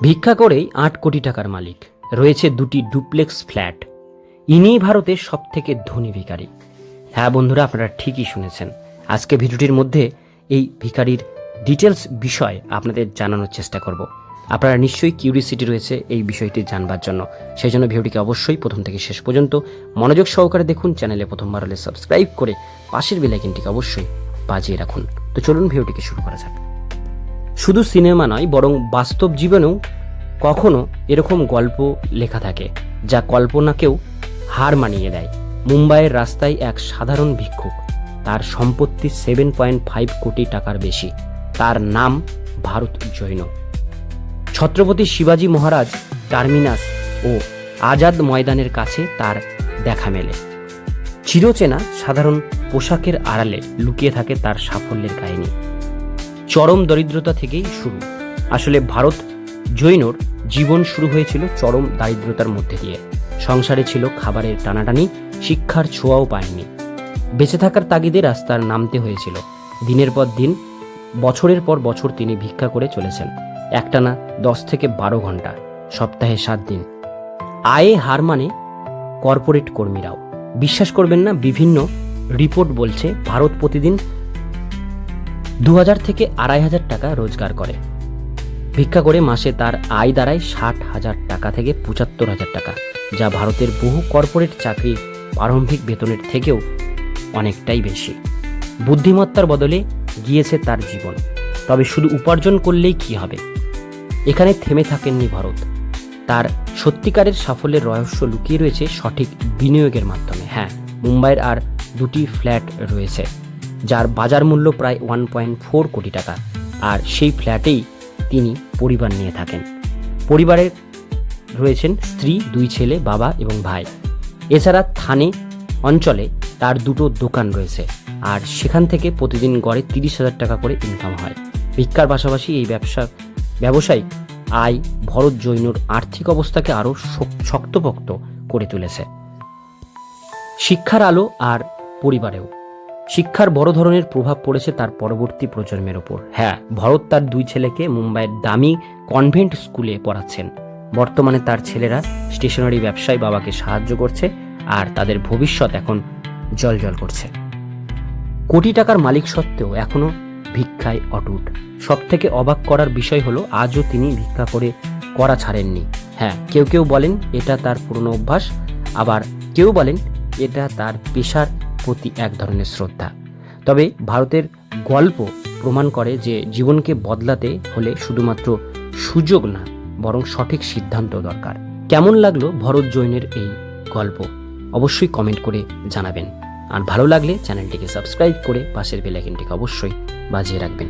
ভিক্ষা করেই ৮ কোটি টাকার মালিক, রয়েছে 2টি ডুপ্লেক্স ফ্ল্যাট। ইনিই ভারতের সবথেকে ধনী ভিখারি। হ্যাঁ বন্ধুরা, আপনারা ঠিকই শুনেছেন। আজকে ভিডিওটির মধ্যে এই ভিখারির ডিটেলস বিষয় আপনাদের জানানোর চেষ্টা করব। আপনারা নিশ্চয়ই কিউরিওসিটি রয়েছে এই বিষয়টি জানবার জন্য, সেই জন্য ভিডিওটিকে অবশ্যই প্রথম থেকে শেষ পর্যন্ত মনোযোগ সহকারে দেখুন। চ্যানেলে প্রথমবার হলে সাবস্ক্রাইব করে পাশের বেল আইকনটিকে অবশ্যই বাজিয়ে রাখুন। তো চলুন ভিডিওটিকে শুরু করা যাক। শুধু সিনেমা নয়, বরং বাস্তব জীবনেও কখনো এরকম গল্প লেখা থাকে যা কল্পনাকেও হার মানিয়ে দেয়। মুম্বাইয়ের রাস্তায় এক সাধারণ ভিক্ষুক, তার সম্পত্তি 7.5 কোটি টাকার বেশি। তার নাম ভারত জৈন। ছত্রপতি শিবাজি মহারাজ টার্মিনাস ও আজাদ ময়দানের কাছে তার দেখা মেলে। চিরচেনা সাধারণ পোশাকের আড়ালে লুকিয়ে থাকে তার সাফল্যের কাহিনী। চরম দরিদ্রতা থেকেই শুরু। আসলে ভারত জৈনর জীবন শুরু হয়েছিল চরম দারিদ্রতার মধ্যে দিয়ে। সংসারে ছিল খাবারের টানাটানি, শিক্ষার ছোঁয়াও পায়নি। বেঁচে থাকার তাগিদে রাস্তার নামতে হয়েছিল। দিনের পর দিন, বছরের পর বছর তিনি ভিক্ষা করে চলেছেন। একটানা 10 থেকে 12 ঘন্টা, সপ্তাহে 7 দিন। আয়ে হার মানে কর্পোরেট কর্মীরাও। বিশ্বাস করবেন না, বিভিন্ন রিপোর্ট বলছে ভারত প্রতিদিন 2000 থেকে 2500 টাকা রোজগার করে। ভিক্ষা করে মাসে তার আয় দাঁড়ায় 60,000 টাকা থেকে 75,000 টাকা, যা ভারতের বহু কর্পোরেট চাকরির প্রারম্ভিক বেতনের থেকেও অনেকটাই বেশি। বুদ্ধিমত্তার বদলে গিয়েছে তার জীবন। তবে শুধু উপার্জন করলেই কি হবে? এখানে থেমে থাকেননি ভারত। তার সত্যিকারের সাফল্যের রহস্য লুকিয়ে রয়েছে সঠিক বিনিয়োগের মাধ্যমে। হ্যাঁ, মুম্বাইয়ের আর 2টি ফ্ল্যাট রয়েছে যার বাজার মূল্য প্রায় 1.4 কোটি টাকা। আর সেই ফ্ল্যাটেই তিনি পরিবার নিয়ে থাকেন। পরিবারের রয়েছেন স্ত্রী, 2 ছেলে, বাবা এবং ভাই। এছাড়া থানে অঞ্চলে তার 2টো দোকান রয়েছে, আর সেখান থেকে প্রতিদিন গড়ে 30,000 টাকা করে ইনকাম হয়। ভিক্ষার পাশাপাশি এই ব্যবসায়িক আয় ভরত জৈনর আর্থিক অবস্থাকে আরও শক্তপোক্ত করে তুলেছে। শিক্ষার আলো আর পরিবারেও শিক্ষার বড় ধরনের প্রভাব পড়েছে তার পরবর্তী প্রজন্মের ওপর। হ্যাঁ, ভরত তার 2 ছেলেকে মুম্বাইয়ের দামি কনভেন্ট স্কুলে পড়াচ্ছেন। বর্তমানে তার ছেলেরা স্টেশনারি ব্যবসায় বাবাকে সাহায্য করছে, আর তাদের ভবিষ্যৎ এখন জ্বলজ্বল করছে। কোটি টাকার মালিক সত্ত্বেও এখনো ভিক্ষায় অটুট। সব থেকে অবাক করার বিষয় হলো, আজও তিনি ভিক্ষা করা ছাড়েননি। হ্যাঁ, কেউ কেউ বলেন এটা তার পুরনো অভ্যাস, আবার কেউ বলেন এটা তার পেশার প্রতি এক ধরনের শ্রদ্ধা। তবে ভারতের গল্প প্রমাণ করে যে জীবনকে বদলাতে হলে শুধুমাত্র সুযোগ না, বরং সঠিক সিদ্ধান্ত দরকার। কেমন লাগলো ভরত জৈনের এই গল্প? অবশ্যই কমেন্ট করে জানাবেন। আর ভালো লাগলে চ্যানেলটিকে সাবস্ক্রাইব করে পাশের বেল আইকনটিকে অবশ্যই বাজিয়ে রাখবেন।